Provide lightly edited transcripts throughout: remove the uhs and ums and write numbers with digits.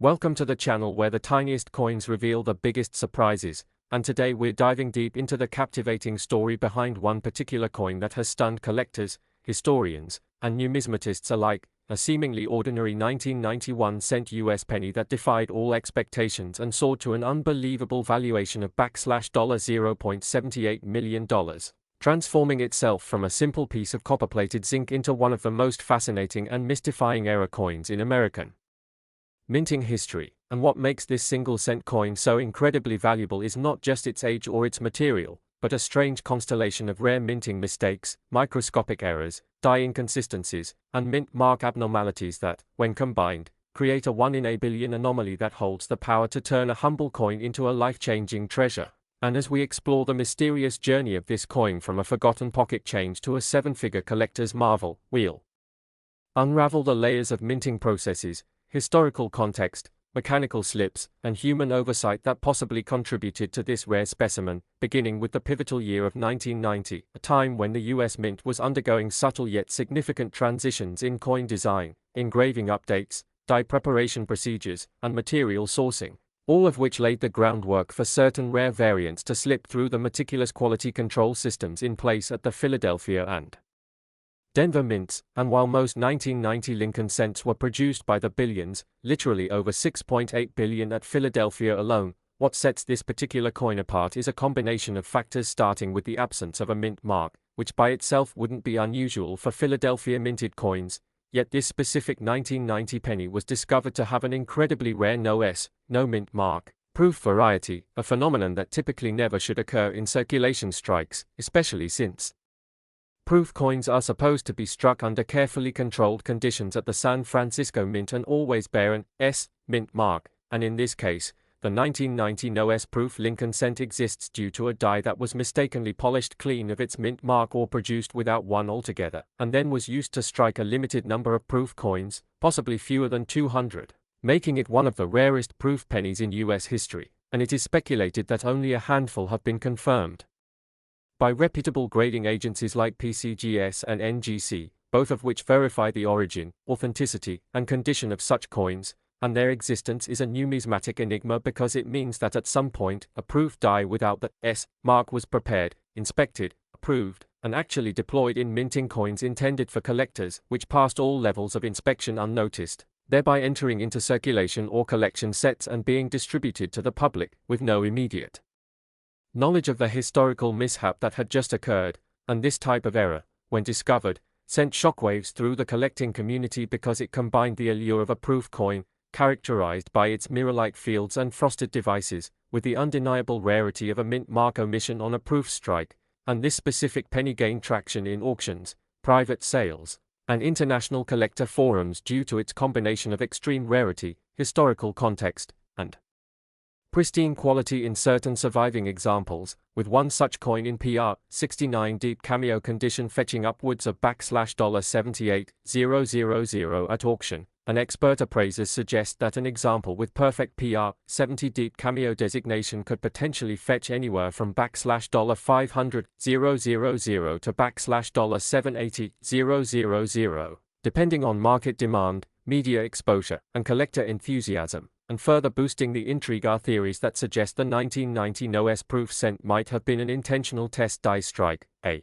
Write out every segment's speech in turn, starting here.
Welcome to the channel where the tiniest coins reveal the biggest surprises, and today we're diving deep into the captivating story behind one particular coin that has stunned collectors, historians, and numismatists alike, a seemingly ordinary 1991-cent US penny that defied all expectations and soared to an unbelievable valuation of $0.78 million, transforming itself from a simple piece of copper-plated zinc into one of the most fascinating and mystifying era coins in American minting history. And what makes this single-cent coin so incredibly valuable is not just its age or its material, but a strange constellation of rare minting mistakes, microscopic errors, die inconsistencies, and mint mark abnormalities that, when combined, create a 1 in a billion anomaly that holds the power to turn a humble coin into a life-changing treasure. And as we explore the mysterious journey of this coin from a forgotten pocket change to a seven-figure collector's marvel, we'll unravel the layers of minting processes, historical context, mechanical slips, and human oversight that possibly contributed to this rare specimen, beginning with the pivotal year of 1990, a time when the US Mint was undergoing subtle yet significant transitions in coin design, engraving updates, die preparation procedures, and material sourcing, all of which laid the groundwork for certain rare variants to slip through the meticulous quality control systems in place at the Philadelphia and Denver mints. And while most 1990 Lincoln cents were produced by the billions, literally over 6.8 billion at Philadelphia alone, what sets this particular coin apart is a combination of factors, starting with the absence of a mint mark, which by itself wouldn't be unusual for Philadelphia minted coins, yet this specific 1990 penny was discovered to have an incredibly rare no mint mark proof variety, a phenomenon that typically never should occur in circulation strikes, especially since proof coins are supposed to be struck under carefully controlled conditions at the San Francisco Mint and always bear an S mint mark, and in this case, the 1990 no-S proof Lincoln cent exists due to a die that was mistakenly polished clean of its mint mark or produced without one altogether, and then was used to strike a limited number of proof coins, possibly fewer than 200, making it one of the rarest proof pennies in US history, and it is speculated that only a handful have been confirmed by reputable grading agencies like PCGS and NGC, both of which verify the origin, authenticity, and condition of such coins, and their existence is a numismatic enigma because it means that at some point, a proof die without the S mark was prepared, inspected, approved, and actually deployed in minting coins intended for collectors, which passed all levels of inspection unnoticed, thereby entering into circulation or collection sets and being distributed to the public, with no immediate knowledge of the historical mishap that had just occurred. And this type of error, when discovered, sent shockwaves through the collecting community because it combined the allure of a proof coin, characterized by its mirror-like fields and frosted devices, with the undeniable rarity of a mint mark omission on a proof strike, and this specific penny gained traction in auctions, private sales, and international collector forums due to its combination of extreme rarity, historical context, and pristine quality in certain surviving examples, with one such coin in PR 69 deep cameo condition fetching upwards of $78,000 at auction. An expert appraisers suggest that an example with perfect PR 70 deep cameo designation could potentially fetch anywhere from $500,000 to $780,000, depending on market demand, media exposure, and collector enthusiasm, and further boosting the intrigue are theories that suggest the 1990 no-S proof cent might have been an intentional test die strike, a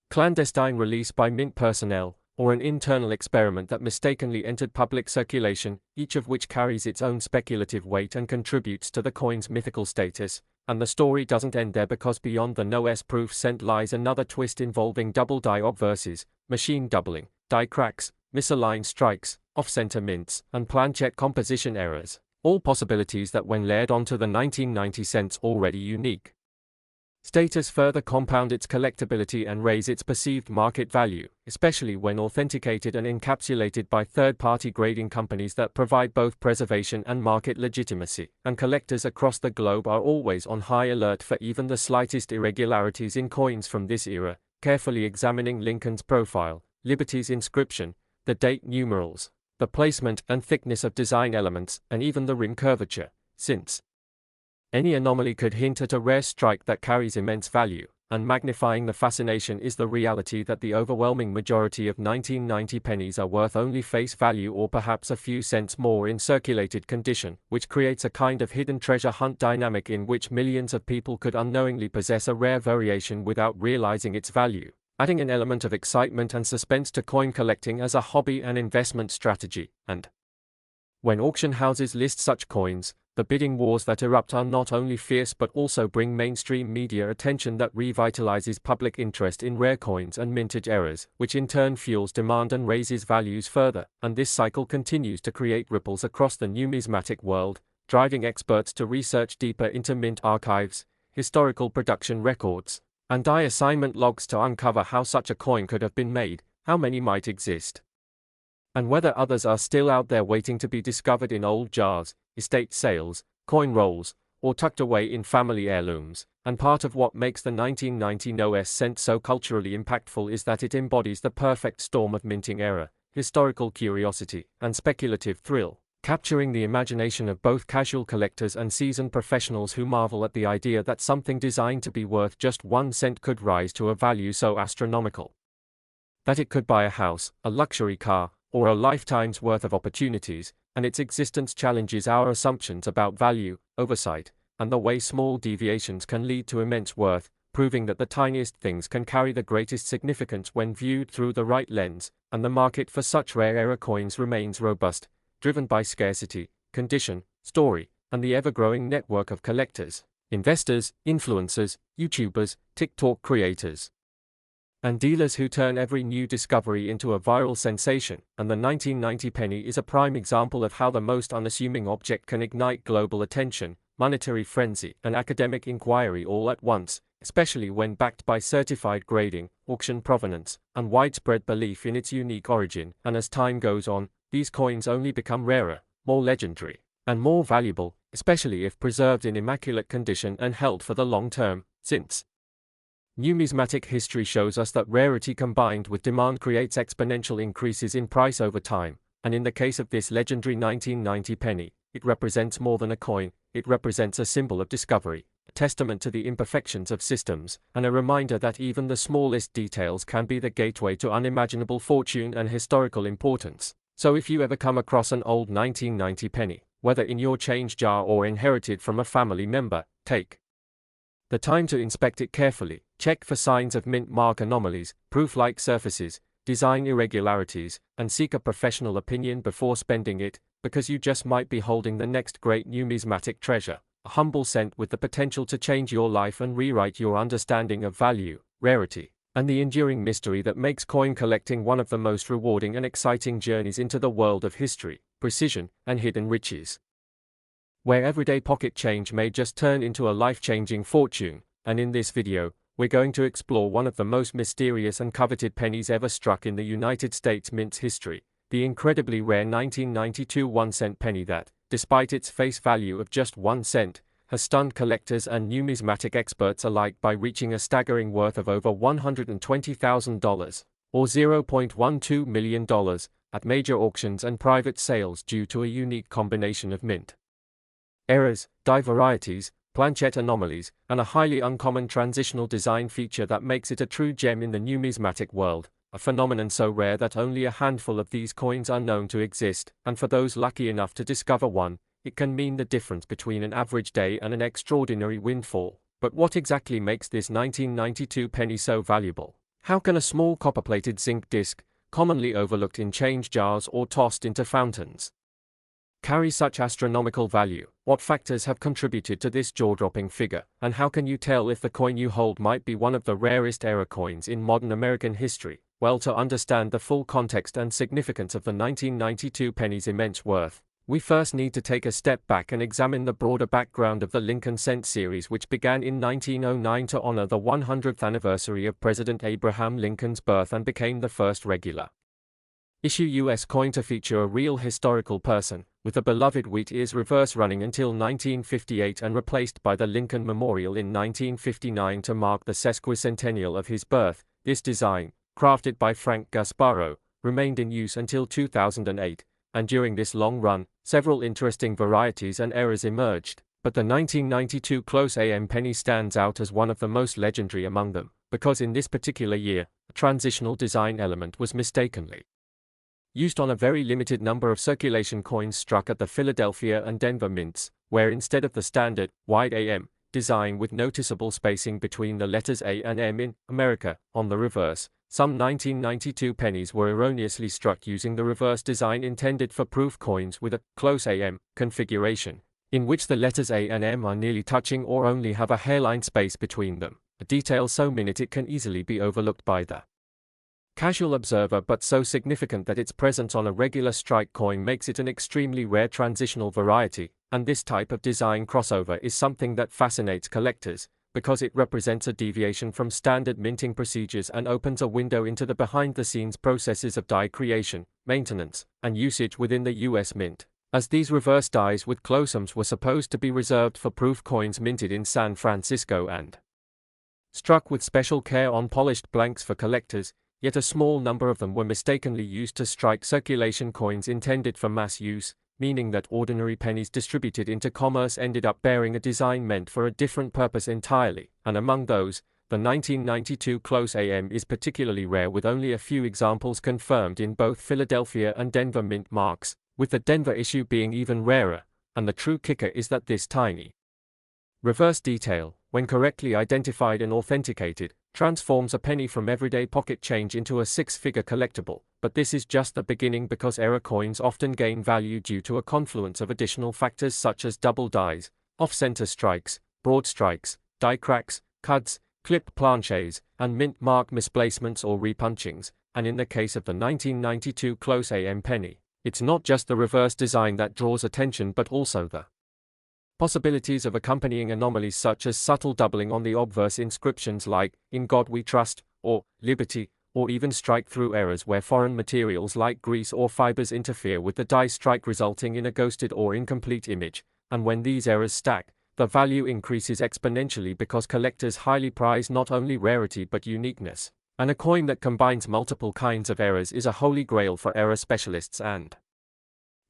clandestine release by mint personnel, or an internal experiment that mistakenly entered public circulation, each of which carries its own speculative weight and contributes to the coin's mythical status. And the story doesn't end there, because beyond the no-S proof cent lies another twist involving double die obverses, machine doubling, die cracks, misaligned strikes, off-center mints, and planchette composition errors, all possibilities that when layered onto the 1990 cent's already unique status further compound its collectability and raise its perceived market value, especially when authenticated and encapsulated by third-party grading companies that provide both preservation and market legitimacy. And collectors across the globe are always on high alert for even the slightest irregularities in coins from this era, carefully examining Lincoln's profile, Liberty's inscription, the date numerals, the placement and thickness of design elements, and even the rim curvature, since any anomaly could hint at a rare strike that carries immense value. and magnifying the fascination is the reality that the overwhelming majority of 1990 pennies are worth only face value or perhaps a few cents more in circulated condition, which creates a kind of hidden treasure hunt dynamic in which millions of people could unknowingly possess a rare variation without realizing its value, adding an element of excitement and suspense to coin collecting as a hobby and investment strategy. And when auction houses list such coins, the bidding wars that erupt are not only fierce but also bring mainstream media attention that revitalizes public interest in rare coins and mintage eras, which in turn fuels demand and raises values further, and this cycle continues to create ripples across the numismatic world, driving experts to research deeper into mint archives, historical production records, and die assignment logs to uncover how such a coin could have been made, how many might exist, and whether others are still out there waiting to be discovered in old jars, estate sales, coin rolls, or tucked away in family heirlooms. And part of what makes the 1990 no cent so culturally impactful is that it embodies the perfect storm of minting era, historical curiosity, and speculative thrill, capturing the imagination of both casual collectors and seasoned professionals who marvel at the idea that something designed to be worth just 1 cent could rise to a value so astronomical that it could buy a house, a luxury car, or a lifetime's worth of opportunities, and its existence challenges our assumptions about value, oversight, and the way small deviations can lead to immense worth, proving that the tiniest things can carry the greatest significance when viewed through the right lens, and the market for such rare era coins remains robust, driven by scarcity, condition, story, and the ever-growing network of collectors, investors, influencers, YouTubers, TikTok creators, and dealers who turn every new discovery into a viral sensation. And the 1990 penny is a prime example of how the most unassuming object can ignite global attention, monetary frenzy, and academic inquiry all at once, especially when backed by certified grading, auction provenance, and widespread belief in its unique origin. And as time goes on, these coins only become rarer, more legendary, and more valuable, especially if preserved in immaculate condition and held for the long term, since numismatic history shows us that rarity combined with demand creates exponential increases in price over time, and in the case of this legendary 1990 penny, it represents more than a coin, it represents a symbol of discovery, a testament to the imperfections of systems, and a reminder that even the smallest details can be the gateway to unimaginable fortune and historical importance. So if you ever come across an old 1990 penny, whether in your change jar or inherited from a family member, take the time to inspect it carefully, check for signs of mint mark anomalies, proof-like surfaces, design irregularities, and seek a professional opinion before spending it, because you just might be holding the next great numismatic treasure, a humble cent with the potential to change your life and rewrite your understanding of value, rarity, and the enduring mystery that makes coin collecting one of the most rewarding and exciting journeys into the world of history, precision, and hidden riches, where everyday pocket change may just turn into a life-changing fortune. And in this video, we're going to explore one of the most mysterious and coveted pennies ever struck in the United States mint's history, the incredibly rare 1992 1-cent penny that, despite its face value of just 1 cent, has stunned collectors and numismatic experts alike by reaching a staggering worth of over $120,000, or $0.12 million, at major auctions and private sales due to a unique combination of mint errors, die varieties, planchette anomalies, and a highly uncommon transitional design feature that makes it a true gem in the numismatic world, a phenomenon so rare that only a handful of these coins are known to exist, and for those lucky enough to discover one, it can mean the difference between an average day and an extraordinary windfall. But what exactly makes this 1992 penny so valuable? How can a small copper-plated zinc disc, commonly overlooked in change jars or tossed into fountains, carry such astronomical value? What factors have contributed to this jaw-dropping figure, and how can you tell if the coin you hold might be one of the rarest era coins in modern American history? Well, to understand the full context and significance of the 1992 penny's immense worth, we first need to take a step back and examine the broader background of the Lincoln Cent series, which began in 1909 to honor the 100th anniversary of President Abraham Lincoln's birth and became the first regular issue U.S. coin to feature a real historical person, with the beloved wheat ears reverse running until 1958 and replaced by the Lincoln Memorial in 1959 to mark the sesquicentennial of his birth. This design, crafted by Frank Gasparo, remained in use until 2008, and during this long run, several interesting varieties and errors emerged. But the 1992 close AM penny stands out as one of the most legendary among them, because in this particular year, a transitional design element was mistakenly used on a very limited number of circulation coins struck at the Philadelphia and Denver mints, where instead of the standard, wide AM, design with noticeable spacing between the letters A and M in America, on the reverse, some 1992 pennies were erroneously struck using the reverse design intended for proof coins with a close AM configuration, in which the letters A and M are nearly touching or only have a hairline space between them, a detail so minute it can easily be overlooked by the casual observer but so significant that its presence on a regular strike coin makes it an extremely rare transitional variety, and this type of design crossover is something that fascinates collectors, because it represents a deviation from standard minting procedures and opens a window into the behind-the-scenes processes of die creation, maintenance, and usage within the US Mint, as these reverse dies with closums were supposed to be reserved for proof coins minted in San Francisco and struck with special care on polished blanks for collectors, yet a small number of them were mistakenly used to strike circulation coins intended for mass use, meaning that ordinary pennies distributed into commerce ended up bearing a design meant for a different purpose entirely, and among those, the 1992 close AM is particularly rare with only a few examples confirmed in both Philadelphia and Denver mint marks, with the Denver issue being even rarer, and the true kicker is that this tiny reverse detail, when correctly identified and authenticated, transforms a penny from everyday pocket change into a six-figure collectible, but this is just the beginning because error coins often gain value due to a confluence of additional factors such as double dies, off-center strikes, broad strikes, die cracks, cuts, clip planches, and mint mark misplacements or repunchings, and in the case of the 1992 close AM penny, it's not just the reverse design that draws attention but also the possibilities of accompanying anomalies such as subtle doubling on the obverse inscriptions like, "In God We Trust," or "Liberty," or even strike-through errors where foreign materials like grease or fibers interfere with the die strike resulting in a ghosted or incomplete image, and when these errors stack, the value increases exponentially because collectors highly prize not only rarity but uniqueness, and a coin that combines multiple kinds of errors is a holy grail for error specialists and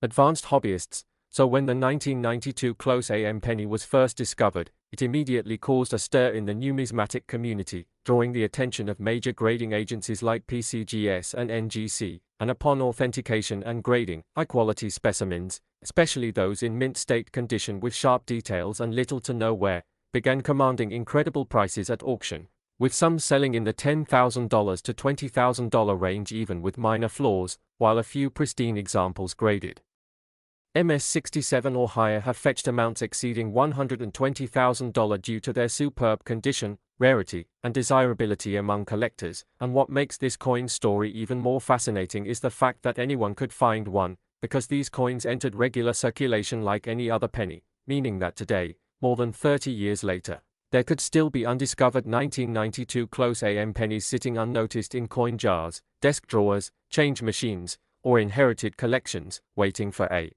advanced hobbyists. So when the 1992 close AM penny was first discovered, it immediately caused a stir in the numismatic community, drawing the attention of major grading agencies like PCGS and NGC, and upon authentication and grading, high-quality specimens, especially those in mint state condition with sharp details and little to no wear, began commanding incredible prices at auction, with some selling in the $10,000 to $20,000 range even with minor flaws, while a few pristine examples graded MS-67 or higher have fetched amounts exceeding $120,000 due to their superb condition, rarity, and desirability among collectors, and what makes this coin story even more fascinating is the fact that anyone could find one, because these coins entered regular circulation like any other penny, meaning that today, more than 30 years later, there could still be undiscovered 1992 close AM pennies sitting unnoticed in coin jars, desk drawers, change machines, or inherited collections, waiting for a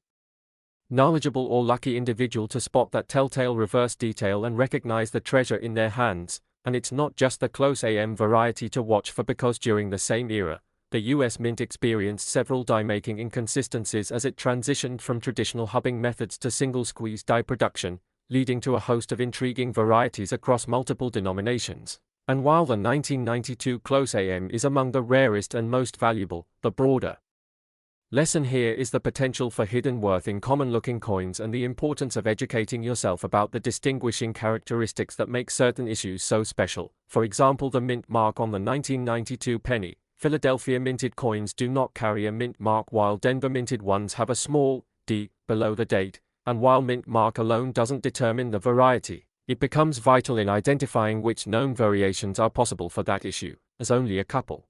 knowledgeable or lucky individual to spot that telltale reverse detail and recognize the treasure in their hands. And it's not just the close AM variety to watch for because during the same era, the US Mint experienced several die-making inconsistencies as it transitioned from traditional hubbing methods to single-squeeze die production, leading to a host of intriguing varieties across multiple denominations. And while the 1992 close AM is among the rarest and most valuable, the broader lesson here is the potential for hidden worth in common-looking coins and the importance of educating yourself about the distinguishing characteristics that make certain issues so special. For example, the mint mark on the 1992 penny. Philadelphia minted coins do not carry a mint mark while Denver minted ones have a small d below the date, and while mint mark alone doesn't determine the variety, it becomes vital in identifying which known variations are possible for that issue, as only a couple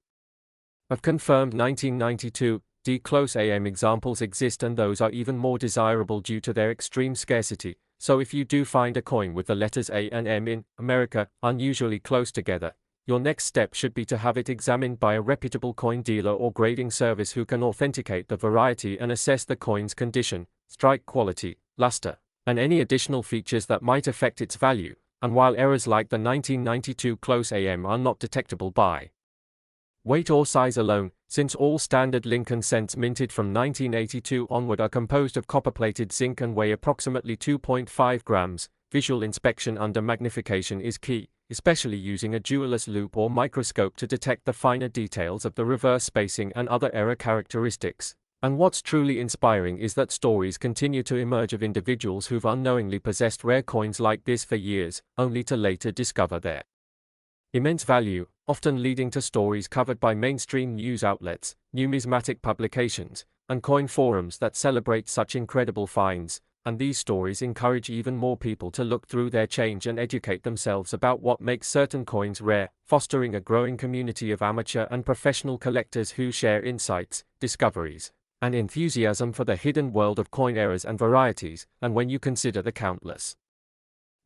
of confirmed 1992 close AM examples exist, and those are even more desirable due to their extreme scarcity. So if you do find a coin with the letters A and M in America unusually close together, your next step should be to have it examined by a reputable coin dealer or grading service who can authenticate the variety and assess the coin's condition, strike quality, luster, and any additional features that might affect its value. And while errors like the 1992 close AM are not detectable by weight or size alone, since all standard Lincoln cents minted from 1982 onward are composed of copper-plated zinc and weigh approximately 2.5 grams. Visual inspection under magnification is key, especially using a jeweller's loupe or microscope to detect the finer details of the reverse spacing and other error characteristics. And what's truly inspiring is that stories continue to emerge of individuals who've unknowingly possessed rare coins like this for years, only to later discover their immense value, often leading to stories covered by mainstream news outlets, numismatic publications, and coin forums that celebrate such incredible finds. And these stories encourage even more people to look through their change and educate themselves about what makes certain coins rare, fostering a growing community of amateur and professional collectors who share insights, discoveries, and enthusiasm for the hidden world of coin errors and varieties. And when you consider the countless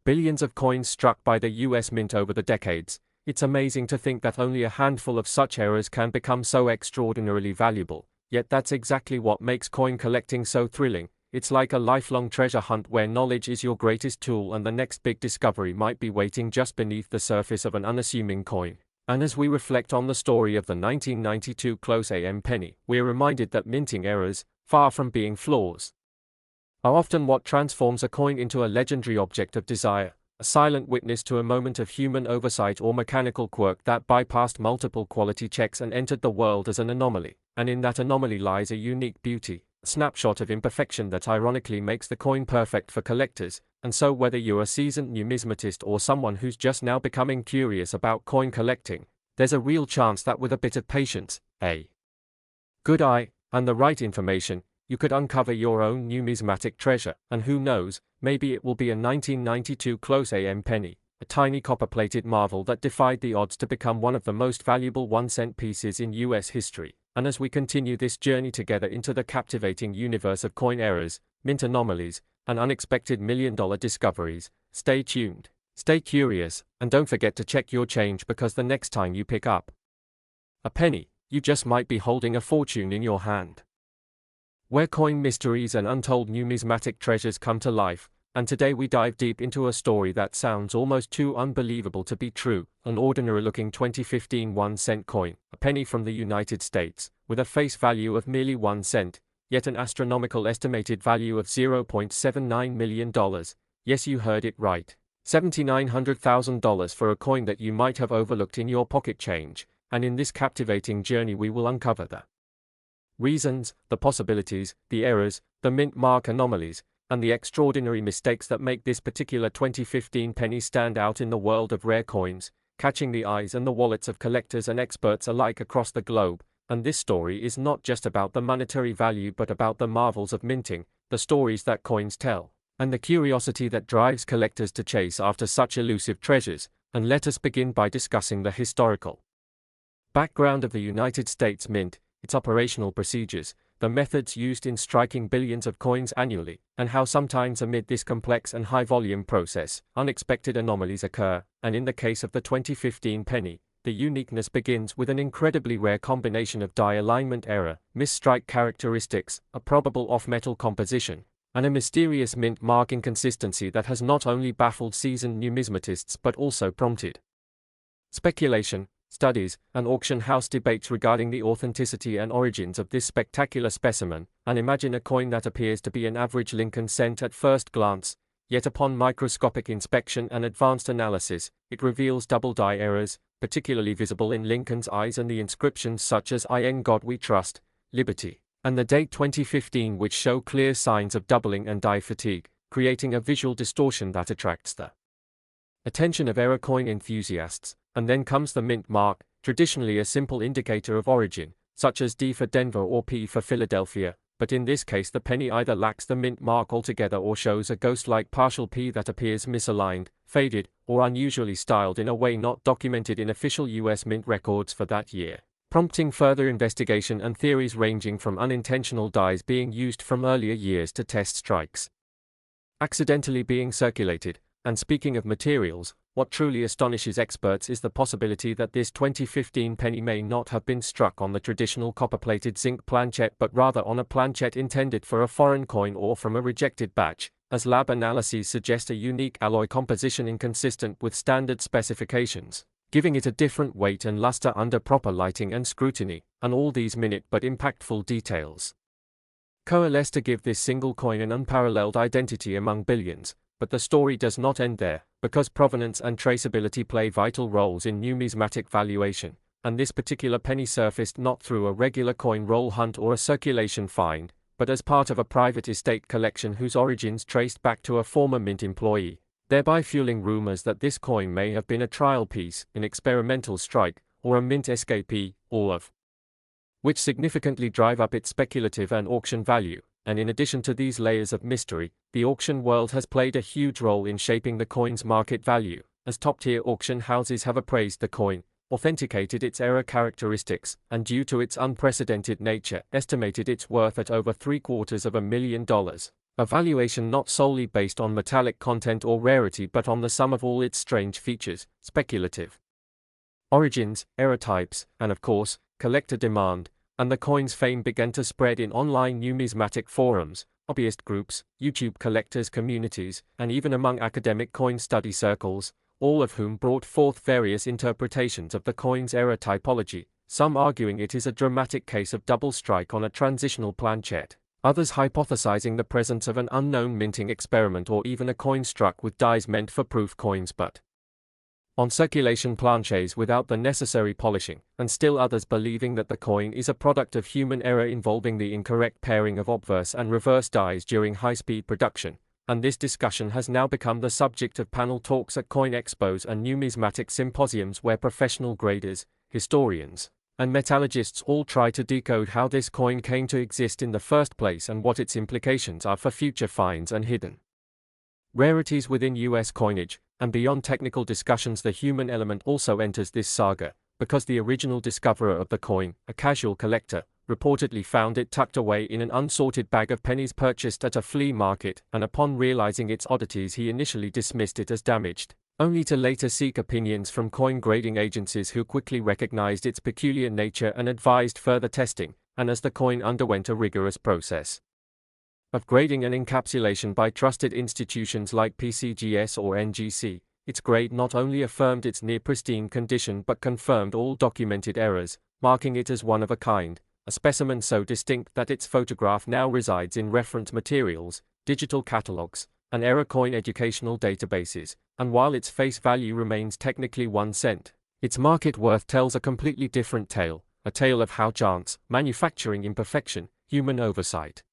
billions of coins struck by the US Mint over the decades, it's amazing to think that only a handful of such errors can become so extraordinarily valuable. Yet that's exactly what makes coin collecting so thrilling. It's like a lifelong treasure hunt where knowledge is your greatest tool and the next big discovery might be waiting just beneath the surface of an unassuming coin. And as we reflect on the story of the 1992 close AM penny, we're reminded that minting errors, far from being flaws, are often what transforms a coin into a legendary object of desire, a silent witness to a moment of human oversight or mechanical quirk that bypassed multiple quality checks and entered the world as an anomaly. And in that anomaly lies a unique beauty, a snapshot of imperfection that ironically makes the coin perfect for collectors. And so whether you're a seasoned numismatist or someone who's just now becoming curious about coin collecting, there's a real chance that with a bit of patience, a good eye, and the right information, you could uncover your own numismatic treasure. And who knows, maybe it will be a 1992 close AM penny, a tiny copper-plated marvel that defied the odds to become one of the most valuable 1-cent pieces in US history. And as we continue this journey together into the captivating universe of coin errors, mint anomalies, and unexpected million-dollar discoveries, stay tuned, stay curious, and don't forget to check your change, because the next time you pick up a penny, you just might be holding a fortune in your hand. Where coin mysteries and untold numismatic treasures come to life, and today we dive deep into a story that sounds almost too unbelievable to be true, an ordinary-looking 2015 1-cent coin, a penny from the United States, with a face value of merely 1 cent, yet an astronomical estimated value of $0.79 million. Yes, you heard it right. $7,900,000 for a coin that you might have overlooked in your pocket change. And in this captivating journey we will uncover the reasons, the possibilities, the errors, the mint mark anomalies, and the extraordinary mistakes that make this particular 2015 penny stand out in the world of rare coins, catching the eyes and the wallets of collectors and experts alike across the globe. And this story is not just about the monetary value but about the marvels of minting, the stories that coins tell, and the curiosity that drives collectors to chase after such elusive treasures. And let us begin by discussing the historical background of the United States Mint, its operational procedures, the methods used in striking billions of coins annually, and how sometimes amid this complex and high-volume process, unexpected anomalies occur. And in the case of the 2015 penny, the uniqueness begins with an incredibly rare combination of die alignment error, misstrike characteristics, a probable off-metal composition, and a mysterious mint mark inconsistency that has not only baffled seasoned numismatists but also prompted speculation, studies, and auction house debates regarding the authenticity and origins of this spectacular specimen. And imagine a coin that appears to be an average Lincoln cent at first glance, yet upon microscopic inspection and advanced analysis, it reveals double die errors, particularly visible in Lincoln's eyes, and the inscriptions such as "In God We Trust," "Liberty," and the date 2015, which show clear signs of doubling and die fatigue, creating a visual distortion that attracts the attention of error coin enthusiasts. And then comes the mint mark, traditionally a simple indicator of origin, such as D for Denver or P for Philadelphia, but in this case the penny either lacks the mint mark altogether or shows a ghost-like partial P that appears misaligned, faded, or unusually styled in a way not documented in official US Mint records for that year, prompting further investigation and theories ranging from unintentional dies being used from earlier years to test strikes accidentally being circulated. And speaking of materials, what truly astonishes experts is the possibility that this 2015 penny may not have been struck on the traditional copper-plated zinc planchet but rather on a planchet intended for a foreign coin or from a rejected batch, as lab analyses suggest a unique alloy composition inconsistent with standard specifications. giving it a different weight and luster under proper lighting and scrutiny, and all these minute but impactful details coalesce to give this single coin an unparalleled identity among billions. But the story does not end there, because provenance and traceability play vital roles in numismatic valuation, and this particular penny surfaced not through a regular coin roll hunt or a circulation find, but as part of a private estate collection whose origins traced back to a former mint employee, thereby fueling rumors that this coin may have been a trial piece, an experimental strike, or a mint escapee, all of which significantly drive up its speculative and auction value. And in addition to these layers of mystery, the auction world has played a huge role in shaping the coin's market value, as top-tier auction houses have appraised the coin, authenticated its error characteristics, and due to its unprecedented nature, estimated its worth at over $750,000. A valuation not solely based on metallic content or rarity but on the sum of all its strange features, speculative origins, error types, and of course, collector demand. And the coin's fame began to spread in online numismatic forums, hobbyist groups, YouTube collectors communities, and even among academic coin study circles, all of whom brought forth various interpretations of the coin's error typology, some arguing it is a dramatic case of double strike on a transitional planchette, others hypothesizing the presence of an unknown minting experiment or even a coin struck with dies meant for proof coins but on circulation planches without the necessary polishing, and still others believing that the coin is a product of human error involving the incorrect pairing of obverse and reverse dies during high-speed production, and this discussion has now become the subject of panel talks at coin expos and numismatic symposiums where professional graders, historians, and metallurgists all try to decode how this coin came to exist in the first place and what its implications are for future finds and hidden rarities within US coinage. And beyond technical discussions, the human element also enters this saga, because the original discoverer of the coin, a casual collector, reportedly found it tucked away in an unsorted bag of pennies purchased at a flea market, and upon realizing its oddities he initially dismissed it as damaged, only to later seek opinions from coin grading agencies who quickly recognized its peculiar nature and advised further testing, and as the coin underwent a rigorous process of grading and encapsulation by trusted institutions like PCGS or NGC, its grade not only affirmed its near-pristine condition but confirmed all documented errors, marking it as one of a kind, a specimen so distinct that its photograph now resides in reference materials, digital catalogs, and error coin educational databases, and while its face value remains technically 1 cent, its market worth tells a completely different tale, a tale of how chance, manufacturing imperfection, human oversight,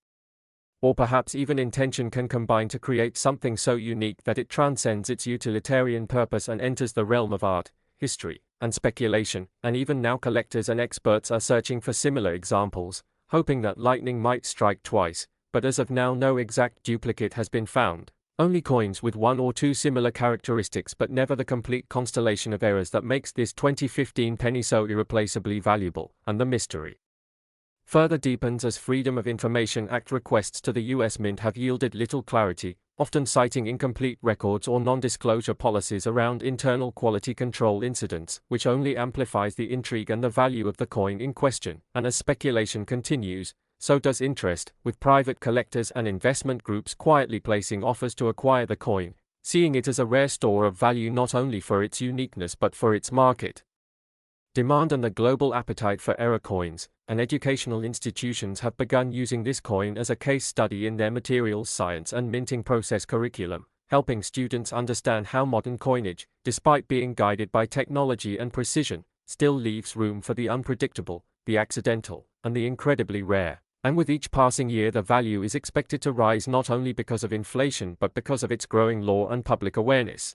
or perhaps even intention can combine to create something so unique that it transcends its utilitarian purpose and enters the realm of art, history, and speculation, and even now collectors and experts are searching for similar examples, hoping that lightning might strike twice, but as of now no exact duplicate has been found, only coins with one or two similar characteristics but never the complete constellation of errors that makes this 2015 penny so irreplaceably valuable, and the mystery further deepens as Freedom of Information Act requests to the US Mint have yielded little clarity, often citing incomplete records or non-disclosure policies around internal quality control incidents, which only amplifies the intrigue and the value of the coin in question. And as speculation continues, so does interest, with private collectors and investment groups quietly placing offers to acquire the coin, seeing it as a rare store of value not only for its uniqueness but for its market demand and the global appetite for error coins, and educational institutions have begun using this coin as a case study in their materials science and minting process curriculum, helping students understand how modern coinage, despite being guided by technology and precision, still leaves room for the unpredictable, the accidental, and the incredibly rare. And with each passing year the value is expected to rise not only because of inflation but because of its growing lore and public awareness.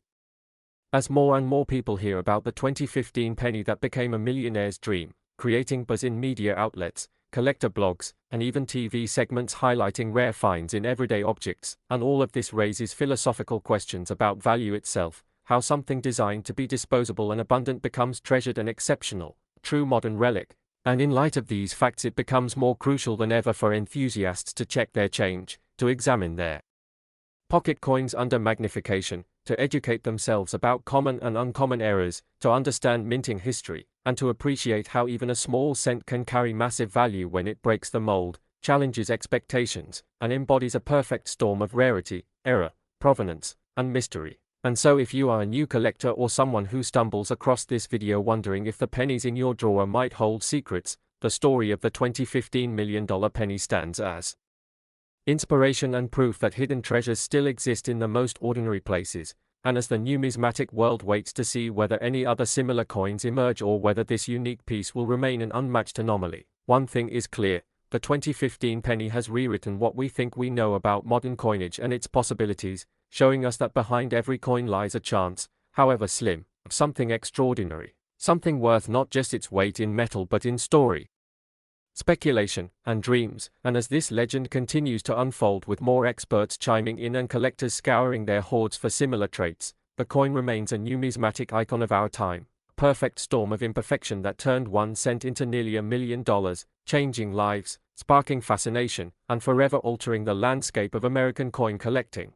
As more and more people hear about the 2015 penny that became a millionaire's dream, creating buzz in media outlets, collector blogs, and even TV segments highlighting rare finds in everyday objects, and all of this raises philosophical questions about value itself, how something designed to be disposable and abundant becomes treasured and exceptional, true modern relic. And in light of these facts it becomes more crucial than ever for enthusiasts to check their change, to examine their pocket coins under magnification, to educate themselves about common and uncommon errors, to understand minting history, and to appreciate how even a small cent can carry massive value when it breaks the mold, challenges expectations, and embodies a perfect storm of rarity, error, provenance, and mystery. And so if you are a new collector or someone who stumbles across this video wondering if the pennies in your drawer might hold secrets, the story of the 2015 $1 million penny stands as inspiration and proof that hidden treasures still exist in the most ordinary places, and as the numismatic world waits to see whether any other similar coins emerge or whether this unique piece will remain an unmatched anomaly, one thing is clear: the 2015 penny has rewritten what we think we know about modern coinage and its possibilities, showing us that behind every coin lies a chance, however slim, of something extraordinary, something worth not just its weight in metal but in story, speculation, and dreams. And as this legend continues to unfold with more experts chiming in and collectors scouring their hoards for similar traits, the coin remains a numismatic icon of our time, a perfect storm of imperfection that turned 1 cent into nearly $1 million, changing lives, sparking fascination, and forever altering the landscape of American coin collecting.